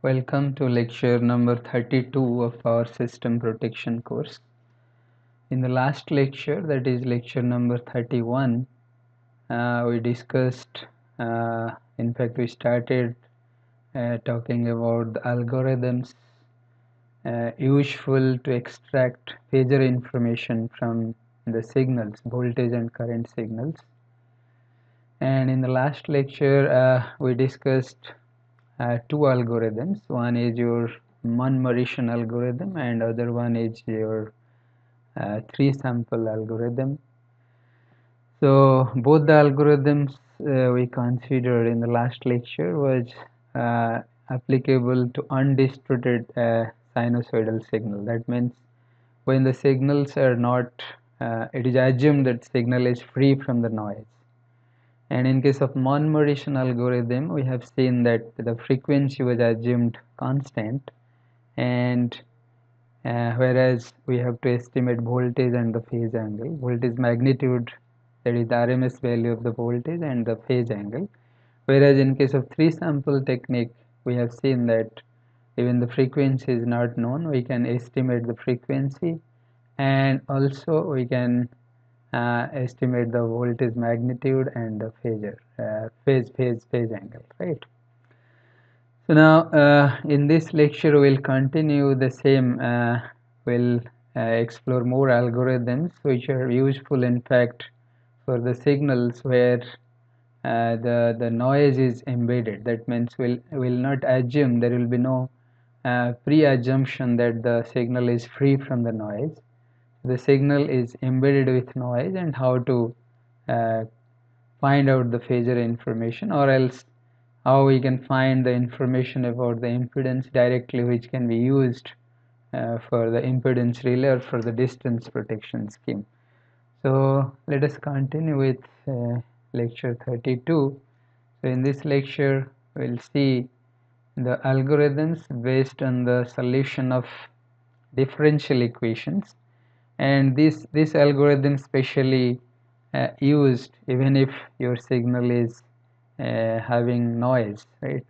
Welcome to lecture number 32 of our system protection course. In the last lecture, that is lecture number 31, we discussed, in fact we started talking about the algorithms useful to extract phasor information from the signals, voltage and current signals. And in the last lecture, we discussed two algorithms. One is your Munn-Morrison algorithm and other one is your three sample algorithm. So both the algorithms we considered in the last lecture was applicable to undistorted sinusoidal signal. That means when the signals are not, it is assumed that signal is free from the noise. And in case of Munn-Morrison algorithm, we have seen that the frequency was assumed constant, and whereas we have to estimate voltage and the phase angle, voltage magnitude, that is the RMS value of the voltage, and the phase angle. Whereas in case of three sample technique, we have seen that even the frequency is not known, we can estimate the frequency, and also we can estimate the voltage magnitude and the phase angle, right? So now in this lecture we'll continue the same. We'll explore more algorithms which are useful in fact for the signals where the noise is embedded. That means we'll not assume, there will be no pre-assumption that the signal is free from the noise. The signal is embedded with noise, and how to find out the phasor information, or else how we can find the information about the impedance directly, which can be used for the impedance relay or for the distance protection scheme. So let us continue with lecture 32. So in this lecture we'll see the algorithms based on the solution of differential equations, and this algorithm specially used even if your signal is having noise, right?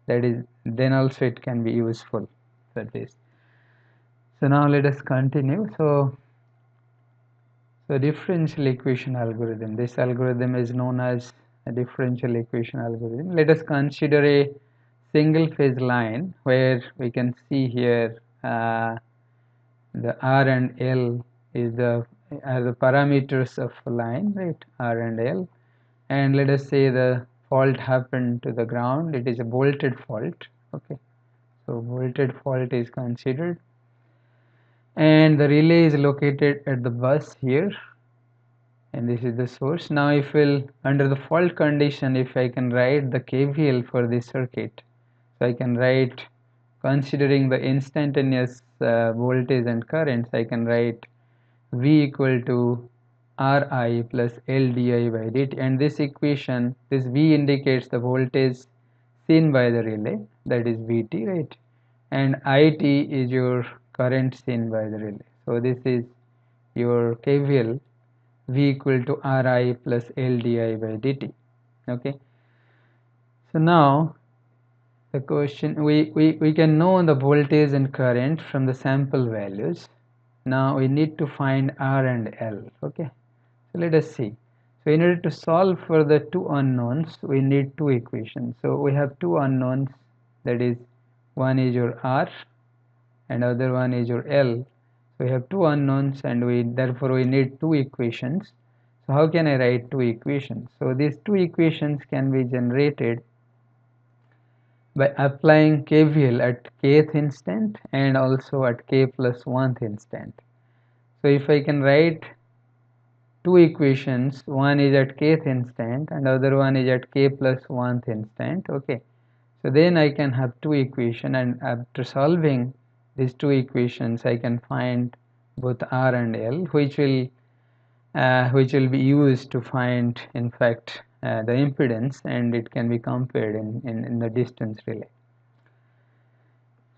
That is, then also it can be useful for this. So now let us continue. So differential equation algorithm, this algorithm is known as a differential equation algorithm. Let us consider a single phase line where we can see here the R and L is the are the parameters of a line, right? R and L, and let us say the fault happened to the ground. It is a bolted fault. Okay, so bolted fault is considered, and the relay is located at the bus here, and this is the source. Now if we'll, under the fault condition, if I can write the KVL for this circuit, so I can write, considering the instantaneous voltage and currents, I can write V equal to Ri plus L di by dt, and this equation, this V indicates the voltage seen by the relay, that is Vt, right? And It is your current seen by the relay. So this is your KVL, V equal to Ri plus L di by dt. Okay. So now the question, we can know the voltage and current from the sample values. Now we need to find R and L. Okay, so let us see. So in order to solve for the two unknowns, we need two equations. So we have two unknowns, that is, one is your R and other one is your L. So we have two unknowns, and therefore we need two equations. So how can I write two equations? So these two equations can be generated by applying KVL at kth instant and also at k plus 1th instant. So if I can write two equations, one is at kth instant and other one is at k plus 1th instant, okay, so then I can have two equations, and after solving these two equations I can find both R and L, which will be used to find in fact the impedance, and it can be compared in the distance relay.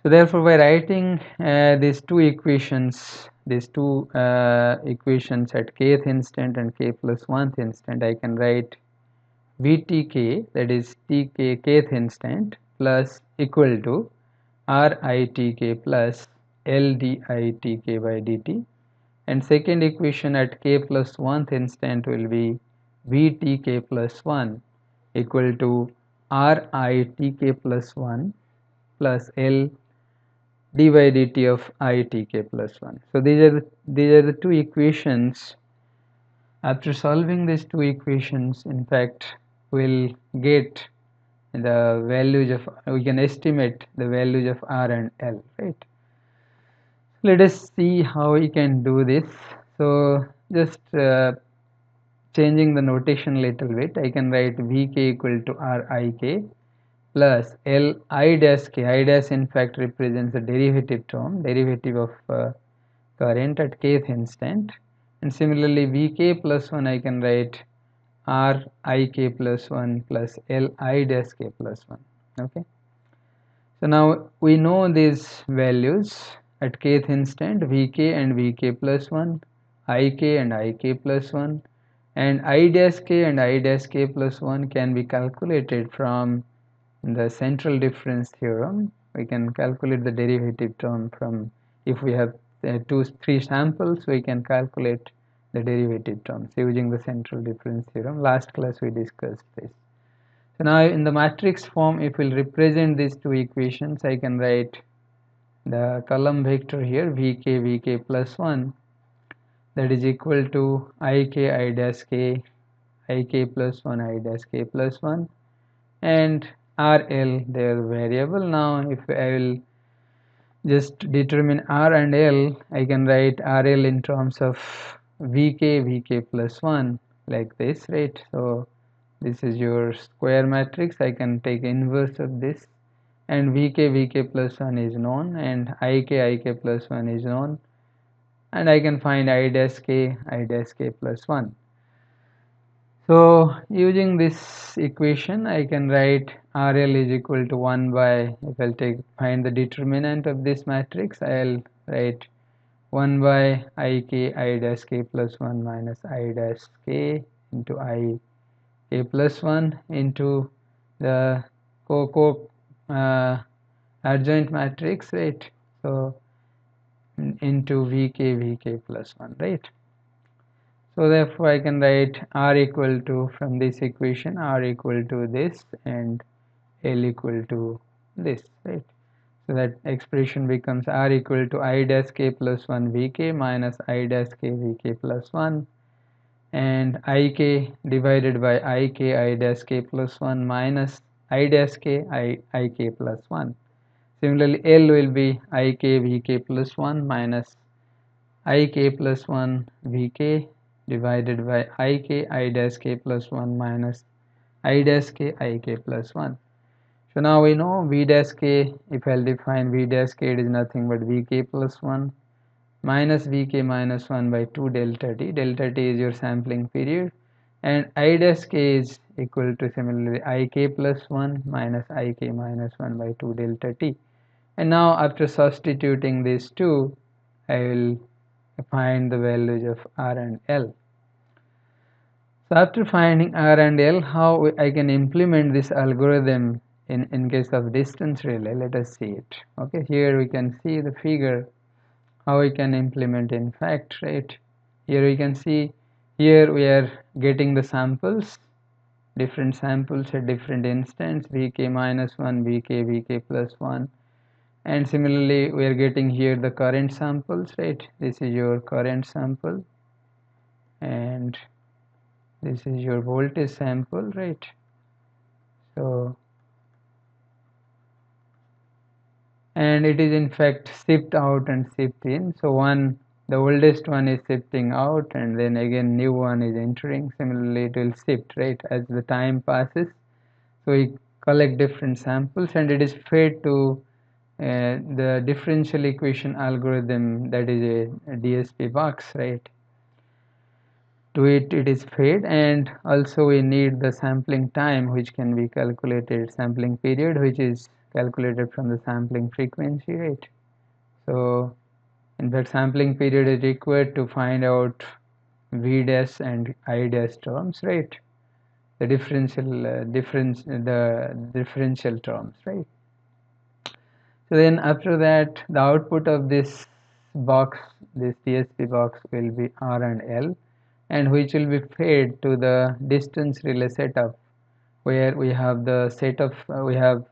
So therefore by writing these two equations at kth instant and k plus 1th instant, I can write Vtk, that is tk kth instant, plus equal to RITK plus LDITK by dt, and second equation at k plus 1th instant will be VTK plus 1 equal to RITK plus 1 plus L d by dt of ITK plus 1. So these are the two equations. After solving these two equations, in fact, we'll get the values of, we can estimate the values of R and L, right? Let us see how we can do this. So just changing the notation a little bit, I can write Vk equal to Rik plus L I dash k. I dash in fact represents the derivative term, derivative of current at kth instant, and similarly Vk plus 1 I can write Rik plus 1 plus Li dash k plus 1. Okay. So now we know these values at kth instant, Vk and Vk plus 1, Ik and Ik plus 1, and I dash k and I dash k plus 1 can be calculated from the central difference theorem. We can calculate the derivative term from, if we have three samples, we can calculate the derivative terms using the central difference theorem. Last class we discussed this. So now in the matrix form, if we'll represent these two equations, I can write the column vector here Vk plus 1, that is equal to Ik I dash k, Ik plus 1 I dash k plus 1, and RL, their variable. Now if I will just determine R and L, I can write RL in terms of Vk plus 1 like this, right? So this is your square matrix. I can take inverse of this, and Vk plus 1 is known, and Ik plus 1 is known, and I can find I dash k plus 1. So using this equation, I can write RL is equal to 1 by, if I'll find the determinant of this matrix, I'll write 1 by Ik I dash k plus 1 minus I dash k into I k plus 1 into the adjoint matrix, right? So into Vk plus 1, right? So therefore I can write R equal to, from this equation, R equal to this and L equal to this, right? So that expression becomes R equal to I dash k plus 1 Vk minus I dash k Vk plus 1, and Ik divided by Ik I dash k plus 1 minus I dash k Ik plus 1. Similarly L will be Ik Vk plus 1 minus Ik plus 1 Vk divided by Ik I dash k plus 1 minus I dash k Ik plus 1. So now we know V dash k, if I'll define V dash k, it is nothing but Vk plus 1 minus Vk minus 1 by 2 delta t. Delta t is your sampling period, and I dash k is equal to similarly Ik plus 1 minus Ik minus 1 by 2 delta t. And now after substituting these two, I will find the values of R and L. So after finding R and L, how I can implement this algorithm in case of distance relay, let us see it. Okay, here we can see the figure how we can implement, in fact, right? Here we can see, here we are getting the samples, different samples at different instants, Vk minus 1, Vk plus 1, and similarly we are getting here the current samples, right? This is your current sample and this is your voltage sample, right? So, and it is in fact shift out and shift in. So the oldest one is shifting out, and then again new one is entering. Similarly it will shift, right, as the time passes. So we collect different samples and it is fed to the differential equation algorithm, that is a DSP box, right? To it is fed, and also we need the sampling time, which can be calculated, sampling period, which is calculated from the sampling frequency, right? So in fact sampling period is required to find out V dash and I dash terms, right? The differential terms, right? So then after that, the output of this box, this DSP box, will be R and L, and which will be fed to the distance relay setup, where we have the set of we have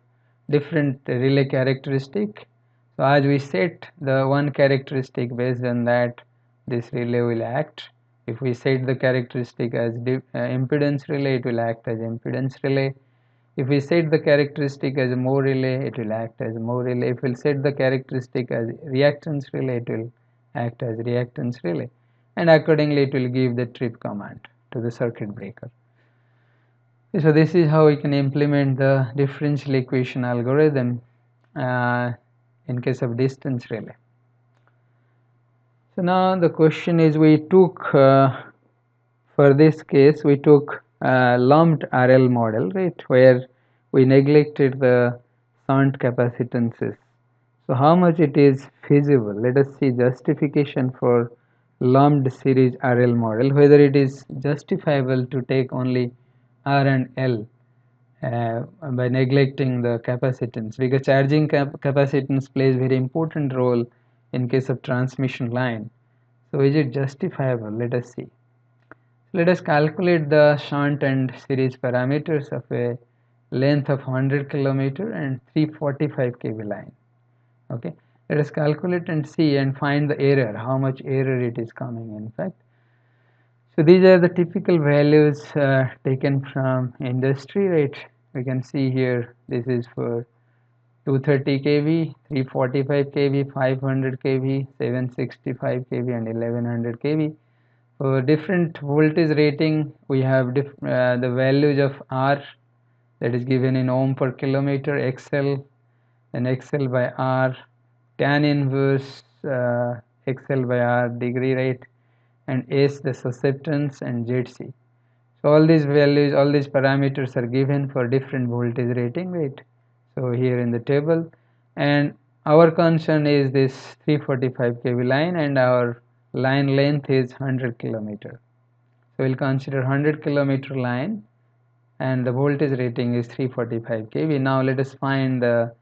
different relay characteristic. So as we set the one characteristic, based on that this relay will act. If we set the characteristic as impedance relay, it will act as impedance relay. If we set the characteristic as a more relay, it will act as more relay. If we set the characteristic as reactance relay, it will act as reactance relay, and accordingly it will give the trip command to the circuit breaker. So this is how we can implement the differential equation algorithm in case of distance relay. So now the question is, we took for this case we took lumped RL model, right, where we neglected the shunt capacitances. So how much it is feasible? Let us see justification for lumped series RL model, whether it is justifiable to take only R and L by neglecting the capacitance, because charging capacitance plays very important role in case of transmission line. So is it justifiable? Let us see. Let us calculate the shunt and series parameters of a length of 100 km and 345 kV line. Okay, let us calculate and see and find the error, how much error it is coming in fact. So these are the typical values taken from industry, right? We can see here this is for 230 kV, 345 kV, 500 kV, 765 kV and 1100 kV. For different voltage rating, we have the values of R, that is given in ohm per kilometer, XL, and XL by R, tan inverse XL by R degree, right, and S the susceptance, and ZC. So all these values, all these parameters are given for different voltage rating, right? So here in the table, and our concern is this 345 kV line, and our line length is 100 km. So we'll consider 100 km line, and the voltage rating is 345 kV. Now let us find the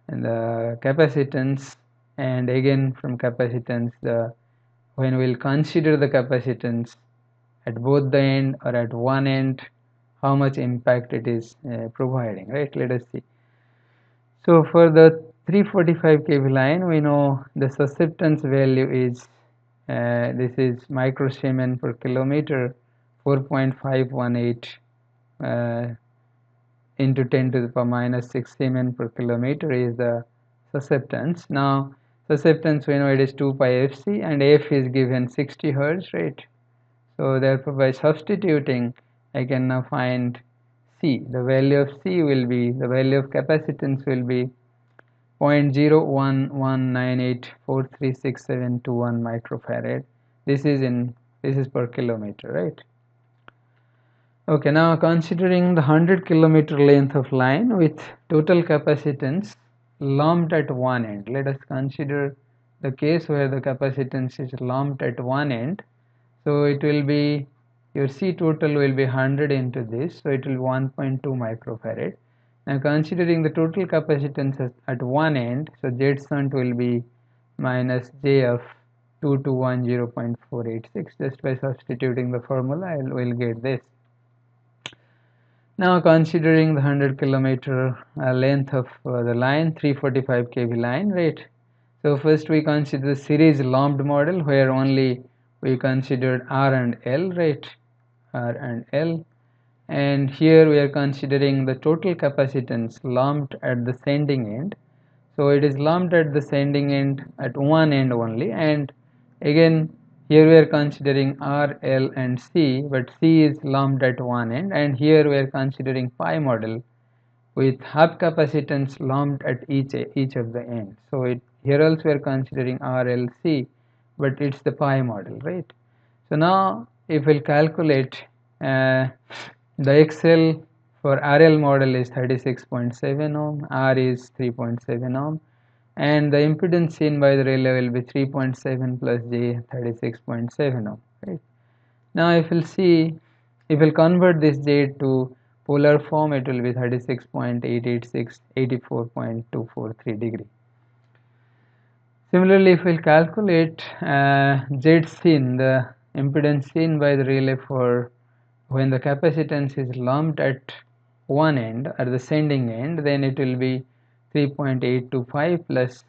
capacitance, and again from capacitance, when we'll consider the capacitance at both the end or at one end, how much impact it is providing, right? Let us see. So for the 345 kV line, we know the susceptance value is this is microsiemens per kilometer, 4.518 into 10 to the power minus 6 Siemens per kilometer is the susceptance. Now susceptance, we know it is 2 pi fc, and f is given 60 hertz, right? So therefore by substituting, I can now find C. The value of C will be, the value of capacitance will be 0.01198436721 microfarad. This is per kilometer, right? Okay, now considering the 100 km length of line with total capacitance lumped at one end, let us consider the case where the capacitance is lumped at one end. So it will be, your C total will be 100 into this, so it will be 1.2 microfarad. Now considering the total capacitance at one end, so Z shunt will be minus J of 2210.486. Just by substituting the formula, I will get this. Now considering the 100 km length of the line, 345 kV line, right? So first we consider the series lumped model, where only we considered R and L, right? R and L, and here we are considering the total capacitance lumped at the sending end. So it is lumped at the sending end at one end only, and again here we are considering R, L and C, but C is lumped at one end, and here we are considering pi model with half capacitance lumped at each of the ends. So here also we are considering R, L, C, but it's the pi model, right? So now if we'll calculate the XL for RL model is 36.7 ohm, R is 3.7 ohm, and the impedance seen by the relay will be 3.7 plus J, 36.7 ohm, right? Now if we'll see, if we'll convert this J to polar form, it will be 36.886, 84.243 degree. Similarly, if we'll calculate Z seen, the impedance seen by the relay for when the capacitance is lumped at one end, at the sending end, then it will be 3.825 plus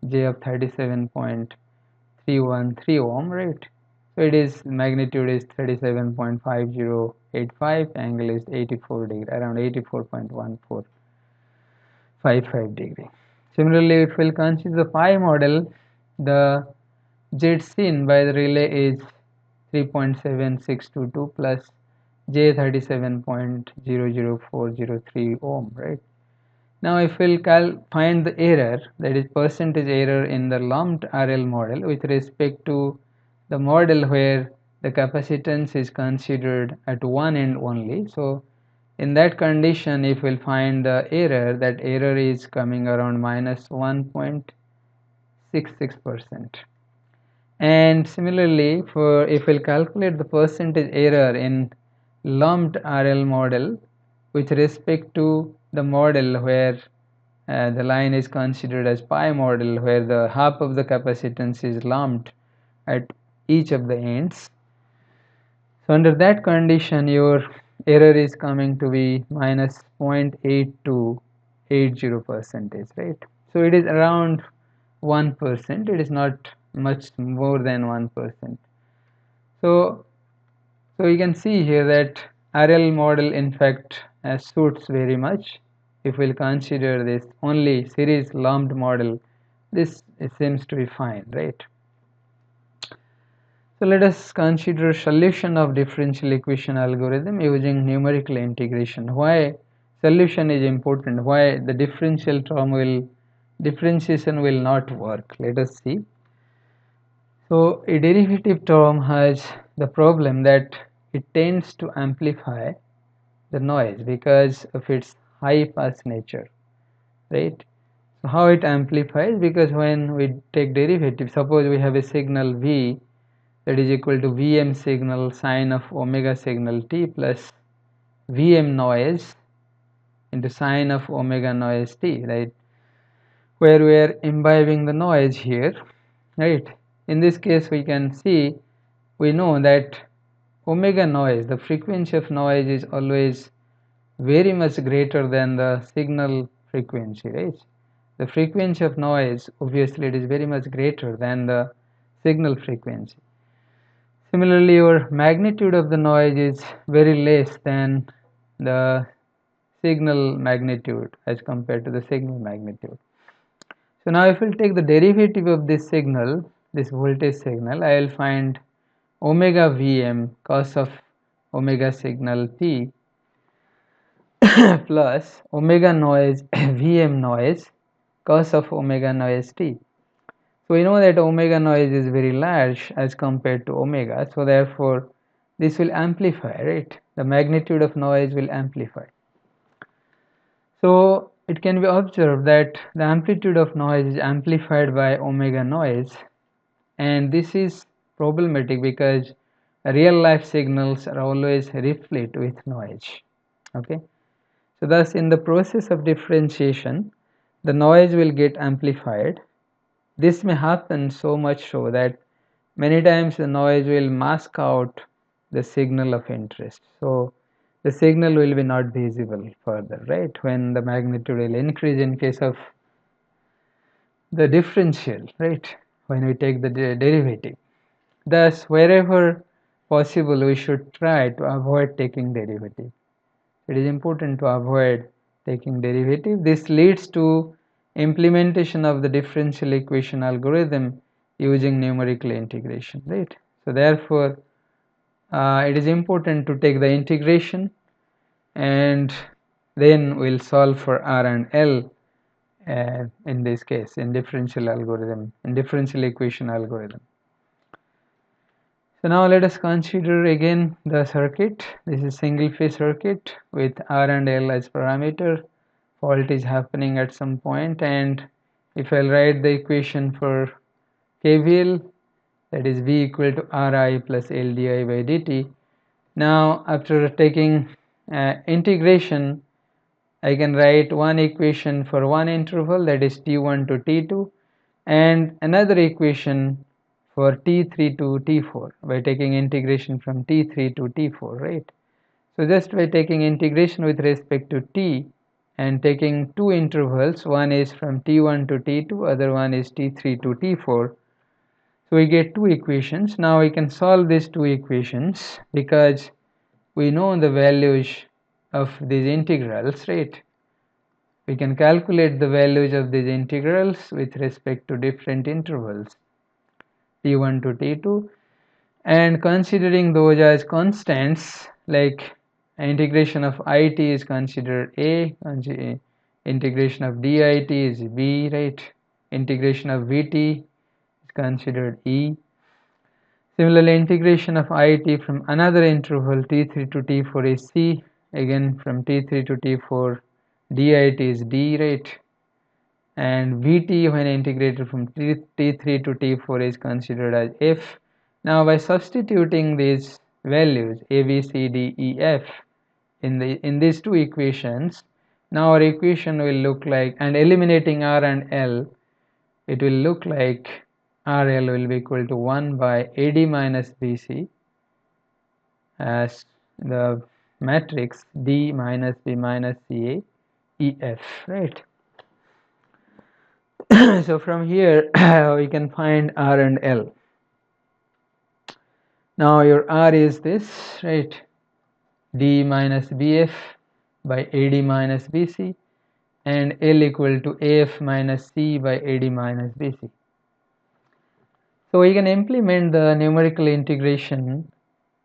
J of 37.313 ohm, right? So it is, magnitude is 37.5085, angle is 84 degree, around 84.1455 degree. Similarly, if we'll consider the pi model, the Z seen by the relay is 3.7622 plus J 37.00403 ohm, right? Now if we'll find the error, that is percentage error in the lumped RL model with respect to the model where the capacitance is considered at one end only. So in that condition, if we'll find the error, that error is coming around minus 1.66%. And similarly, for if we'll calculate the percentage error in lumped RL model with respect to the model where the line is considered as pi model, where the half of the capacitance is lumped at each of the ends. So under that condition, your error is coming to be minus 0.8280 percentage, right? So it is around 1%. It is not much more than 1%. So you can see here that RL model in fact suits very much. If we'll consider this only series lumped model, this seems to be fine, right? So let us consider solution of differential equation algorithm using numerical integration. Why solution is important? Why the differentiation will not work? Let us see. So a derivative term has the problem that it tends to amplify the noise because of its high pass nature, right? So how it amplifies? Because when we take derivative, suppose we have a signal V that is equal to Vm signal sine of omega signal t plus Vm noise into sine of omega noise t, right? Where we are imbibing the noise here, right? In this case, we can see, we know that omega noise, the frequency of noise is always very much greater than the signal frequency, right? The frequency of noise, obviously it is very much greater than the signal frequency. Similarly, your magnitude of the noise is very less than the signal magnitude as compared to the signal magnitude. So now if we'll take the derivative of this signal, this voltage signal, I will find omega Vm cos of omega signal t plus omega noise Vm noise cos of omega noise t. So we know that omega noise is very large as compared to omega, so therefore this will amplify, right? The magnitude of noise will amplify. So it can be observed that the amplitude of noise is amplified by omega noise, and this is problematic because real life signals are always replete with noise. Okay, so thus in the process of differentiation, the noise will get amplified. This may happen so much so that many times the noise will mask out the signal of interest. So the signal will be not visible further, right? When the magnitude will increase in case of the differential, right? When we take the derivative. Thus, wherever possible, we should try to avoid taking derivative. It is important to avoid taking derivative. This leads to implementation of the differential equation algorithm using numerical integration, right? So therefore it is important to take the integration, and then we'll solve for R and L in this case in differential equation algorithm. So now let us consider again the circuit. This is single phase circuit with R and L as parameter. Fault is happening at some point, and if I'll write the equation for KVL, that is V equal to Ri plus L di by dt. Now after taking integration, I can write one equation for one interval, that is t1 to t2, and another equation for T3 to T4 by taking integration from T3 to T4, right? So just by taking integration with respect to T and taking two intervals, one is from T1 to T2, other one is T3 to T4. So we get two equations. Now we can solve these two equations because we know the values of these integrals, right? We can calculate the values of these integrals with respect to different intervals T1 to T2, and considering those as constants, like integration of it is considered a, integration of dit is b, right? Integration of vt is considered e. Similarly, integration of it from another interval t3 to t4 is c. Again, from t3 to t4 dit is d, right? And vt when integrated from t3 to t4 is considered as f. Now by substituting these values a, b, c, d, e, f in these two equations, now our equation will look like, and eliminating r and l, it will look like rl will be equal to 1 by ad minus bc as the matrix d minus b minus ca ef, right? So from here we can find r and l. Now your r is this, right? d minus bf by ad minus bc, and l equal to af minus c by ad minus bc. So we can implement the numerical integration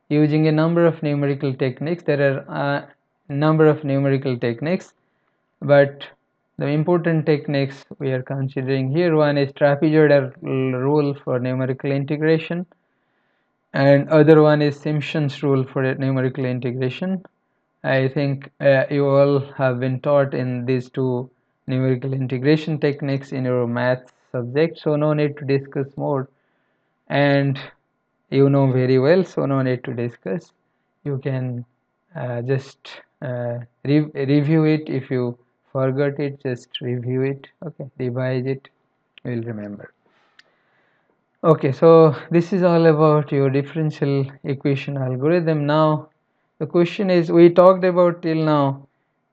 using a number of numerical techniques. There are a number of numerical techniques, but the important techniques we are considering here, one is trapezoidal rule for numerical integration, and other one is Simpson's rule for numerical integration. I think you all have been taught in these two numerical integration techniques in your math subject, so no need to discuss more, and you know very well, so no need to discuss. You can just review it. If you forgot it, just review it, okay, revise it, you will remember. Okay, so this is all about your differential equation algorithm. Now the question is, we talked about till now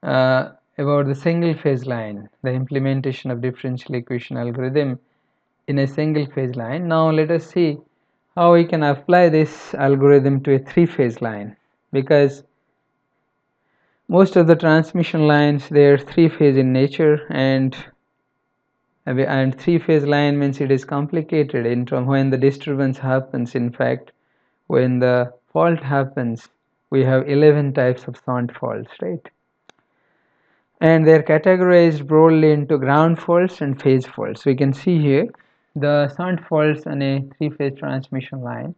about the single phase line, the implementation of differential equation algorithm in a single phase line. Now let us see how we can apply this algorithm to a three-phase line, because most of the transmission lines, they are three-phase in nature, and three-phase line means it is complicated in terms when the disturbance happens. In fact, when the fault happens, we have 11 types of sound faults, right? And they are categorized broadly into ground faults and phase faults. We can see here the sound faults on a three-phase transmission line.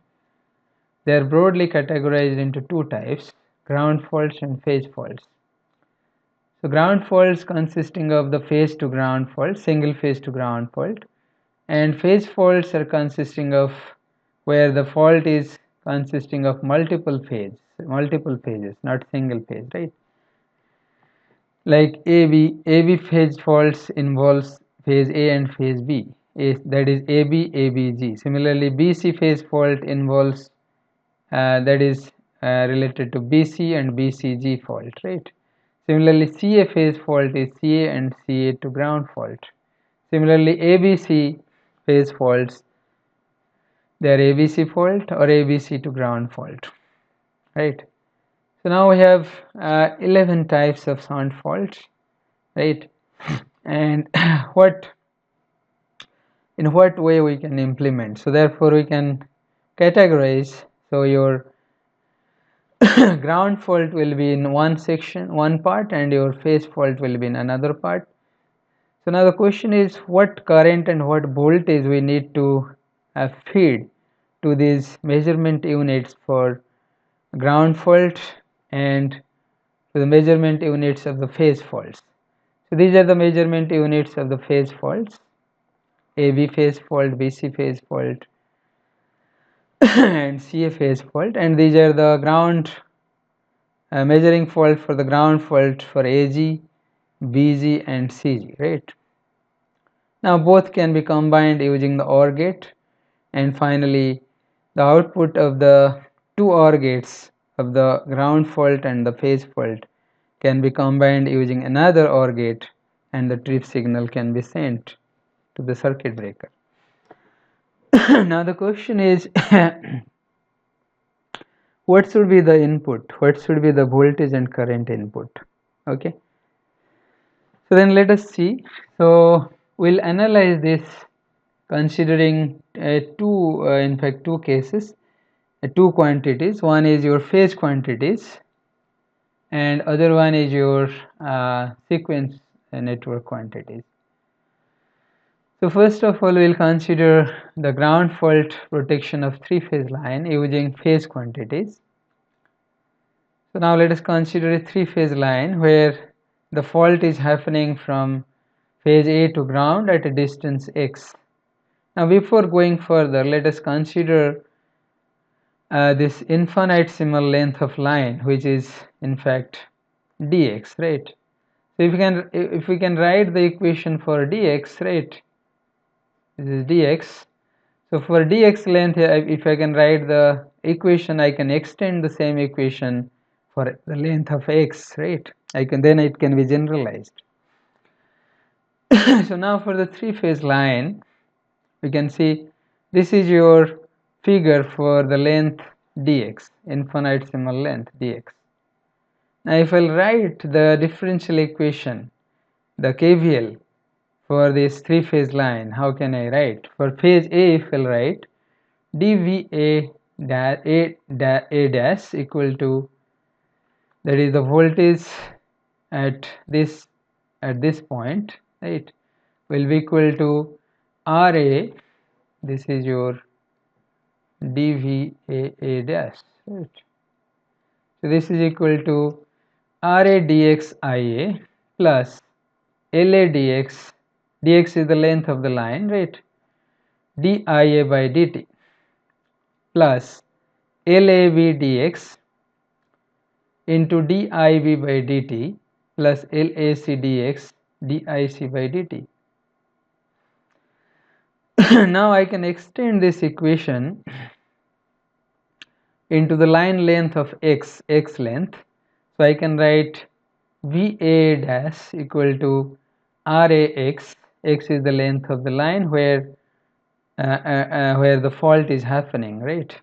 They are broadly categorized into two types: ground faults and phase faults. So ground faults consisting of the phase to ground fault, single phase to ground fault, and phase faults are consisting of where the fault is consisting of multiple phases, not single phase, right? Like AB phase faults involves phase A and phase B, that is AB, ABG. Similarly, BC phase fault involves that is related to BC and BCG fault, right? Similarly, CA phase fault is CA and CA to ground fault. Similarly, ABC phase faults, they are ABC fault or ABC to ground fault, right? So now we have 11 types of sound faults, right? And in what way we can implement? So therefore we can categorize. So your ground fault will be in one section, one part, and your phase fault will be in another part. So now the question is, what current and what voltage we need to feed to these measurement units for ground fault and to the measurement units of the phase faults. So these are the measurement units of the phase faults: AB phase fault, BC phase fault, and CA phase fault, and these are the ground measuring fault for the ground fault for AG, BG, and CG, right? Now both can be combined using the OR gate, and finally the output of the two OR gates of the ground fault and the phase fault can be combined using another OR gate, and the trip signal can be sent to the circuit breaker. Now the question is what should be the input, what should be the voltage and current input? Okay, so then let us see. So we'll analyze this considering two cases, two quantities. One is your phase quantities and other one is your sequence network quantities. So first of all, we'll consider the ground fault protection of three-phase line using phase quantities. So now let us consider a three-phase line where the fault is happening from phase A to ground at a distance x. Now before going further, let us consider this infinitesimal length of line, which is in fact dx, right? So if we can write the equation for dx, right, this is dx. So for dx length, if I can write the equation, I can extend the same equation for the length of x, right? Then it can be generalized. So now for the three-phase line, we can see this is your figure for the length dx, infinitesimal length dx. Now if I'll write the differential equation, the KVL for this three-phase line, how can I write? For phase A, if I'll write dVA a dash equal to, that is the voltage at this point, right, will be equal to RA, this is your dVA a dash, right. So this is equal to RA dx IA plus LA dx, dx is the length of the line, right, dIA by dt plus LAV dx into div by dt plus LAC dx dic by dt. Now I can extend this equation into the line length of x length. So I can write VA dash equal to RAX, x is the length of the line where the fault is happening, right,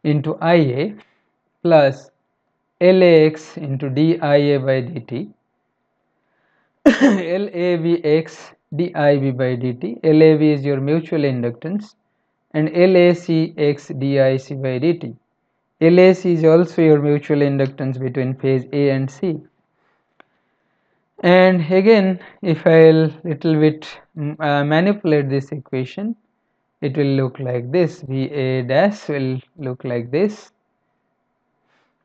into IA plus LAX into DIA by dt LAVX DIV by dt. LAV is your mutual inductance and LACX DIC by dt. LAC is also your mutual inductance between phase A and C. And again, if I'll little bit manipulate this equation, it will look like this. VA dash will look like this.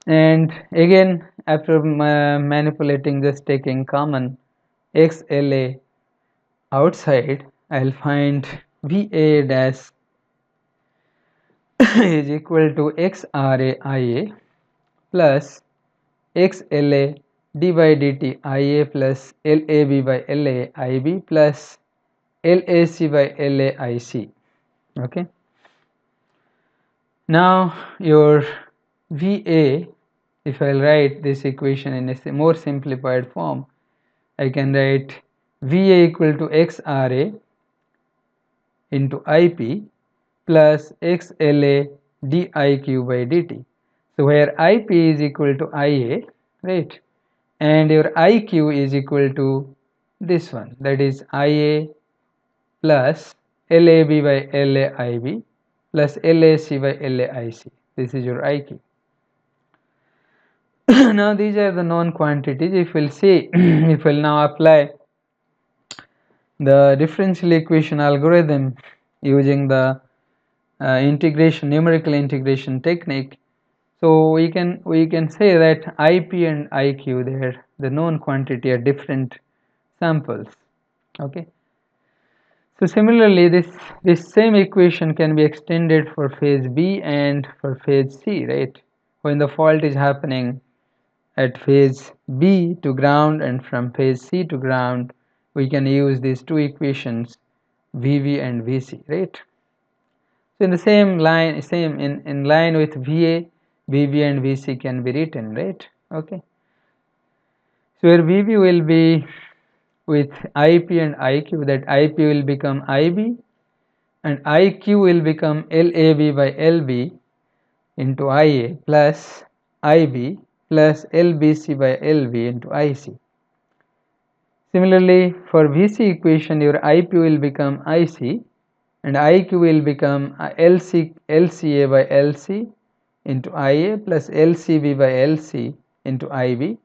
And again, after manipulating, just taking common XLA outside, I'll find VA dash is equal to XRA IA plus XLA d by dt IA plus LAB by LA IB plus LAC by LA IC. Okay. Now your VA, if I'll write this equation in a more simplified form, I can write VA equal to XRA into IP plus XLA DIQ by dt. So where IP is equal to IA, right, and your IQ is equal to this one, that is IA plus LAB by LAIB plus LAC by LAIC. This is your IQ. Now these are the known quantities. If we'll see, if we'll now apply the differential equation algorithm using the numerical integration technique, so we can say that IP and IQ, the known quantity, are different samples. Okay. So similarly, this same equation can be extended for phase B and for phase C, right? When the fault is happening at phase B to ground and from phase C to ground, we can use these two equations VV and VC, right? So in the same line, in line with VA, VV and VC can be written, right? Okay. So here VV will be with IP and IQ, that IP will become IB and IQ will become LAB by LB into IA plus IB plus LBC by LB into IC. Similarly, for VC equation, your IP will become IC and IQ will become LCA by LC into IA plus LCB by LC into IB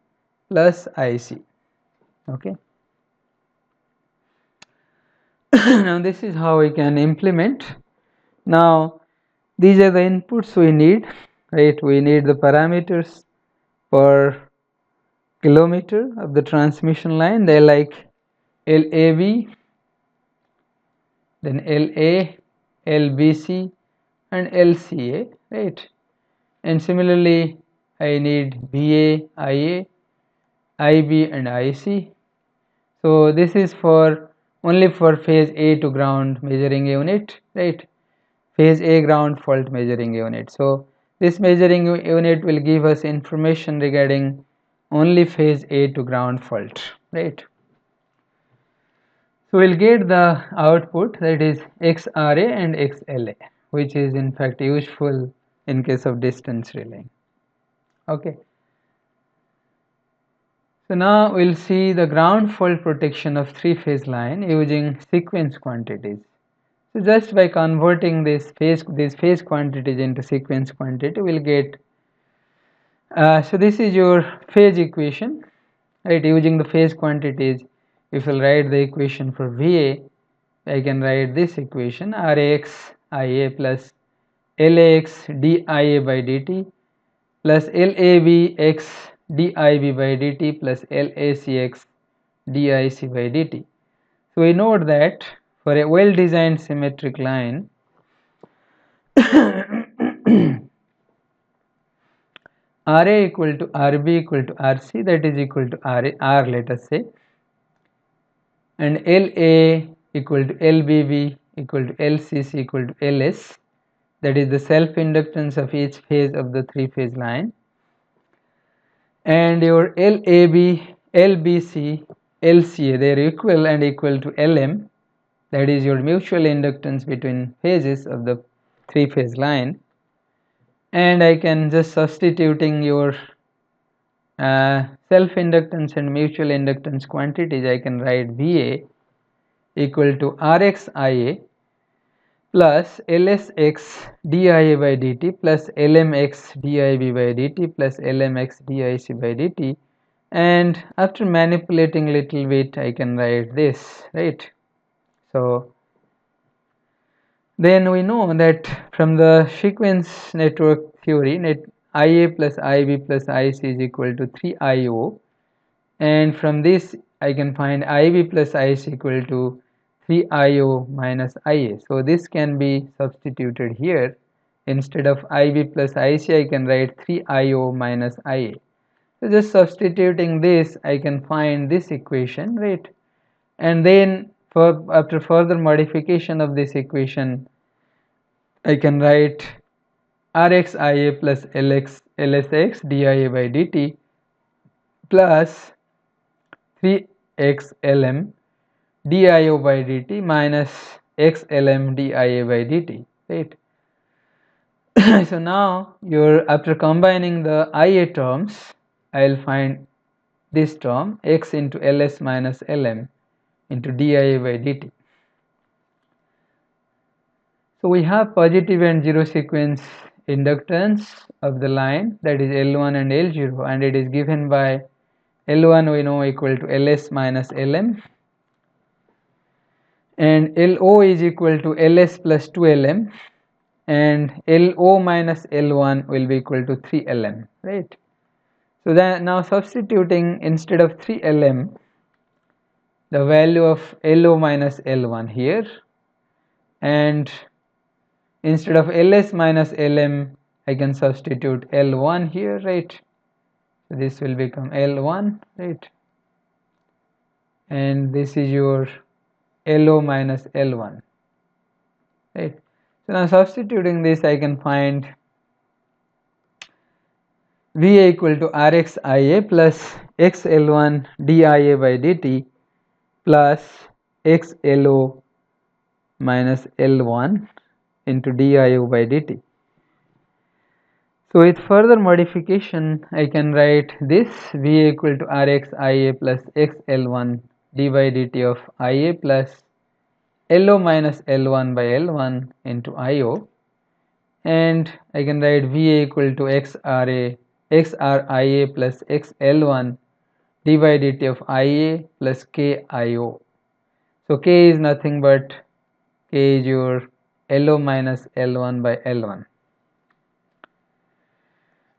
plus IC. Okay. Now this is how we can implement. Now these are the inputs we need, right? We need the parameters per kilometer of the transmission line. They like LAB, then LA, LBC and LCA, right? And similarly I need BA, IA, IB and IC. So this is for only for phase A to ground measuring unit, right? Phase A ground fault measuring unit. So this measuring unit will give us information regarding only phase A to ground fault, right? So we'll get the output, that is XRA and XLA, which is in fact useful in case of distance relaying. Okay. So now we'll see the ground fault protection of three-phase line using sequence quantities. So just by converting these phase quantities into sequence quantity, we'll get. So this is your phase equation, right? Using the phase quantities, if we'll write the equation for VA, I can write this equation: RAX IA plus LAX DIA by dt plus LABX DIB by dt plus LACX DIC by dt. So we note that for a well designed symmetric line RA equal to RB equal to RC, that is equal to R, let us say, and LA equal to LBB equal to LCC equal to LS, that is the self inductance of each phase of the three phase line, and your LAB, LBC, LCA, they are equal and equal to LM, that is your mutual inductance between phases of the three phase line. And I can just substituting your self inductance and mutual inductance quantities, I can write VA equal to RXIA plus LSX DIA by dt plus LMX DIB by dt plus LMX DIC by dt, and after manipulating little bit I can write this, right? So then we know that from the sequence network theory, IA plus IB plus IC is equal to 3IO, and from this I can find IB plus IC equal to 3IO minus IA. So this can be substituted here. Instead of IB plus IC, I can write 3IO minus IA. So just substituting this, I can find this equation, right? And then after further modification of this equation, I can write RXIA plus LSX DIA by dt plus 3XLM DIO by dt minus XLM DIA by dt, right? So now after combining the IA terms, I will find this term X into LS minus LM into DIA by dt. So we have positive and zero sequence inductance of the line, that is L1 and L0, and it is given by L1 we know equal to LS minus LM, and LO is equal to LS plus 2LM, and LO minus L1 will be equal to 3LM, right? So then now substituting, instead of 3LM, the value of LO minus L1 here, and instead of LS minus LM, I can substitute L1 here, right? So this will become L1, right? and this is your LO minus L1, right? So now substituting this, I can find VA equal to RxIA plus XL1 DIA by dt plus XLO minus L1 into DIO by dt. So with further modification, I can write this VA equal to RxIA plus XL1 d by dt of IA plus LO minus L1 by L1 into IO, and I can write VA equal to XRIA plus XL1 d by dt of IA plus KIO. So K is nothing but K is your LO minus L1 by L1.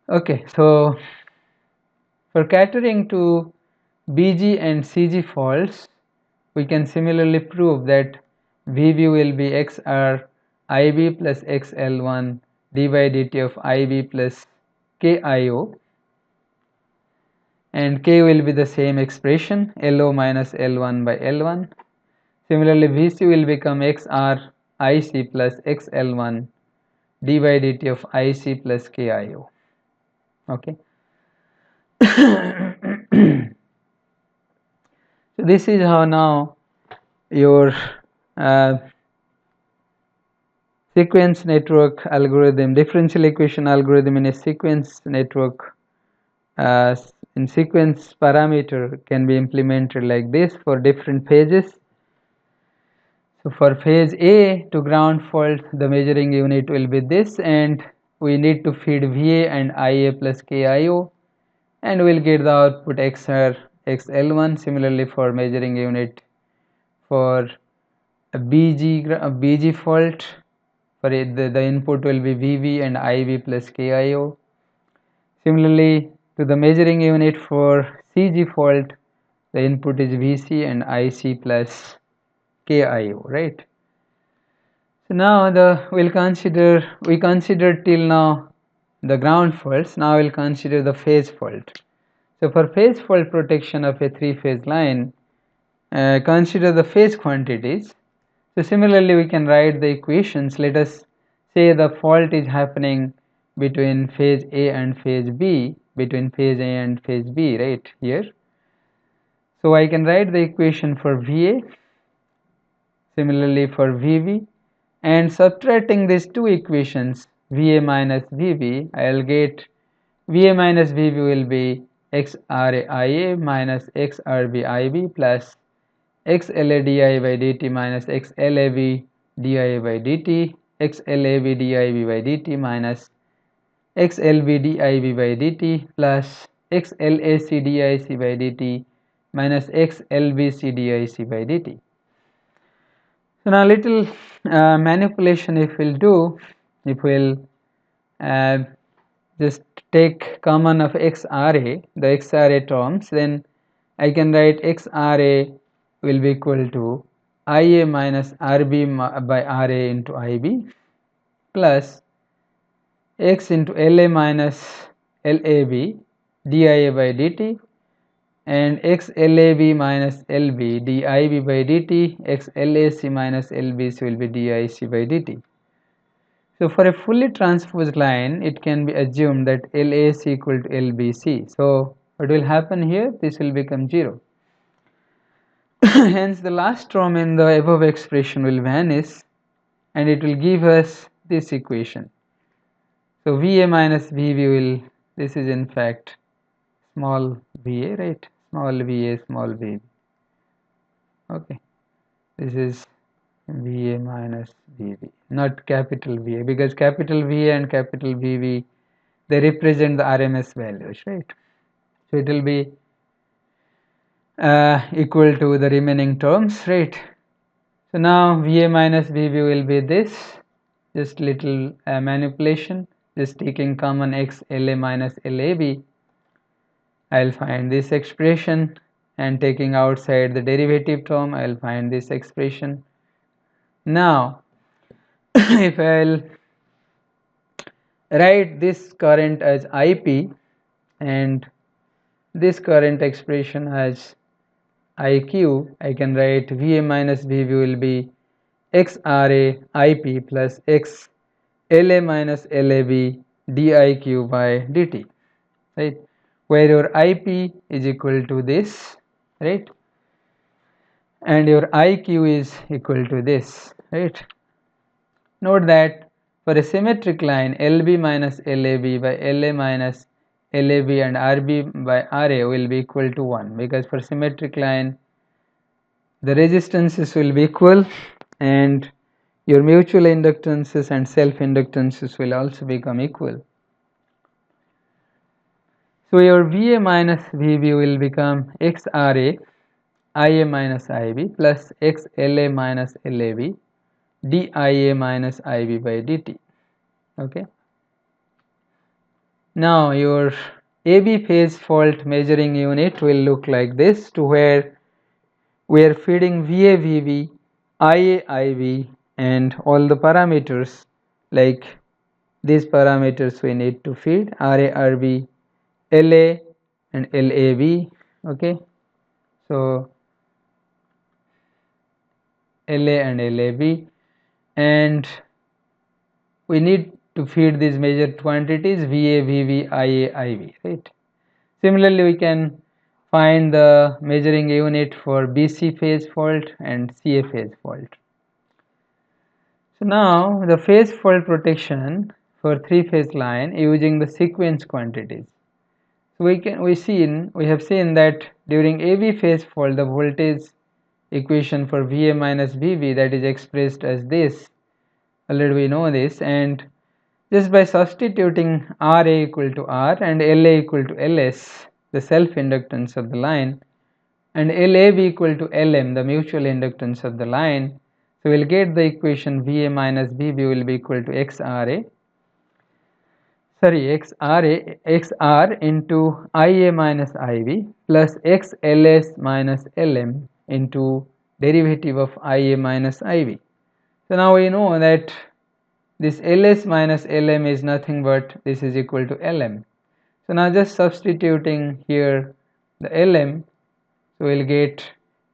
Okay, so for catering to BG and CG faults, we can similarly prove that VB will be XR IB plus XL1 d by dt of IB plus KIO, and K will be the same expression, LO minus L1 by L1. Similarly, VC will become XR IC plus XL1 d by dt of IC plus KIO. Okay. So this is how now your sequence network algorithm, differential equation algorithm in a sequence network, in sequence parameter can be implemented like this for different phases. So for phase A to ground fault, the measuring unit will be this, and we need to feed VA and IA plus KIO, and we'll get the output XR XL1. Similarly for measuring unit for a BG fault, for it, the input will be VV and IB plus KIO. Similarly to the measuring unit for CG fault, the input is VC and IC plus KIO, right? So now we considered till now the ground faults. Now we'll consider the phase fault. So for phase fault protection of a three-phase line, consider the phase quantities. So similarly, we can write the equations. Let us say the fault is happening between phase A and phase B, between phase A and phase B, right here. So I can write the equation for VA, similarly for VB, and subtracting these two equations, VA minus VB, I'll get VA minus VB will be XRAIA minus XRBIB plus XLADI by dt minus XLAB dI by dt, XLAB dIB by dt minus XLB dIB by dt plus XLAC dic by dt minus XLBC dic by dt. So now little manipulation if we'll do, if we'll just take common of XRA, the XRA terms, then I can write XRA will be equal to IA minus RB by RA into IB plus X into LA minus LAB DIA by dt and XLAB minus LB DIB by dt, XLAC minus LBC will be DIC by dt. So for a fully transposed line, it can be assumed that LAC equal to LBC. So what will happen here? This will become 0. Hence the last term in the above expression will vanish, and it will give us this equation. So VA minus VB will, this is in fact small VA, right? Small VA, small VB. Okay, this is VA minus VB, not capital VA, because capital VA and capital VB, they represent the RMS values, right? So it will be equal to the remaining terms, right? So now VA minus VB will be this, just little manipulation, just taking common X LA minus LAB, I'll find this expression, and taking outside the derivative term, I'll find this expression. Now if I'll write this current as IP and this current expression as IQ, I can write VA minus VB will be XRA IP plus XLA minus LAB DIQ by dt, right, where your IP is equal to this, right, and your IQ is equal to this, right. Note that for a symmetric line, LB minus LAB by LA minus LAB and RB by RA will be equal to 1, because for symmetric line the resistances will be equal and your mutual inductances and self inductances will also become equal. So your VA minus VB will become XRA IA minus IB plus XLA minus LAB DIA minus IB by dt. Okay. Now your AB phase fault measuring unit will look like this, to where we are feeding VA VB, IA IB and all the parameters, like these parameters we need to feed RA RB, LA and LAB. Okay, so LA and LAB, and we need to feed these measured quantities VA VB IA IB, right. Similarly, we can find the measuring unit for BC phase fault and CA phase fault. So now the phase fault protection for three-phase line using the sequence quantities. So we have seen that during AB phase fault the voltage equation for VA minus VB, that is expressed as this. Already we know this, and just by substituting RA equal to R and LA equal to LS, the self inductance of the line, and LAB equal to LM, the mutual inductance of the line, so we'll get the equation VA minus VB will be equal to XR into IA minus IB plus XLS minus LM into derivative of IA minus IB. So now we know that this LS minus LM is nothing but this is equal to LM. So now just substituting here the LM, so we'll get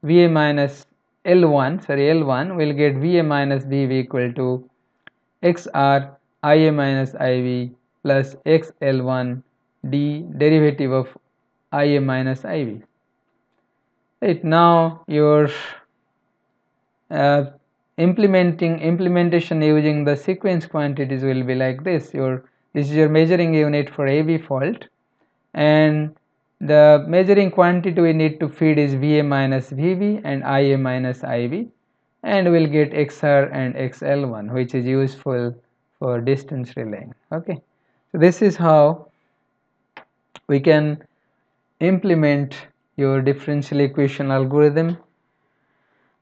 VA minus L1 will get VA minus VB equal to XR IA minus IB plus XL1 d derivative of IA minus IB. Right, now your implementation using the sequence quantities will be like this. This is your measuring unit for AB fault, and the measuring quantity we need to feed is VA minus VB and IA minus IB, and we'll get XR and XL1, which is useful for distance relaying. Okay, so this is how we can implement your differential equation algorithm.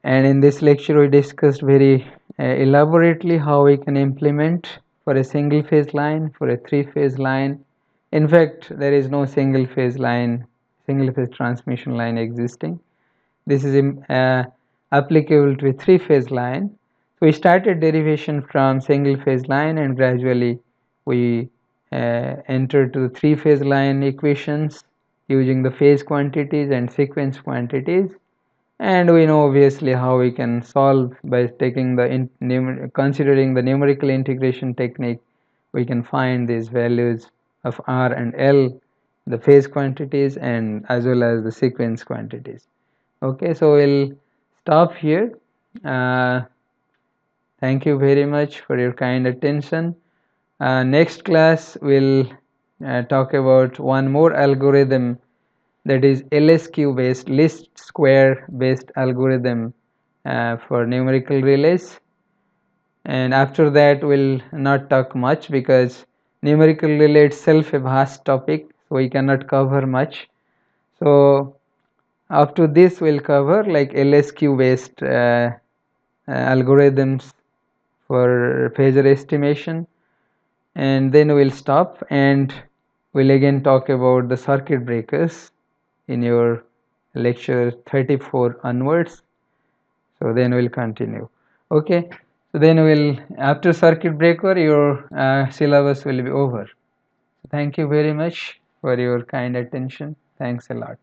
And in this lecture we discussed very elaborately how we can implement for a single phase line, for a three-phase line. In fact, there is no single phase transmission line existing. This is applicable to a three-phase line. So we started derivation from single phase line, and gradually we entered to the three-phase line equations using the phase quantities and sequence quantities. And we know obviously how we can solve by taking considering the numerical integration technique. We can find these values of R and L, the phase quantities, and as well as the sequence quantities. Okay, so we'll stop here. Thank you very much for your kind attention. Next class we'll talk about one more algorithm, that is LSQ based, least square based algorithm for numerical relays. And after that we'll not talk much, because numerical relay itself a vast topic, so we cannot cover much. So after this we'll cover like LSQ based algorithms for phasor estimation, and then we'll stop and we'll again talk about the circuit breakers in your lecture 34 onwards. So then we'll continue. Okay, so then after circuit breaker your syllabus will be over. Thank you very much for your kind attention. Thanks a lot.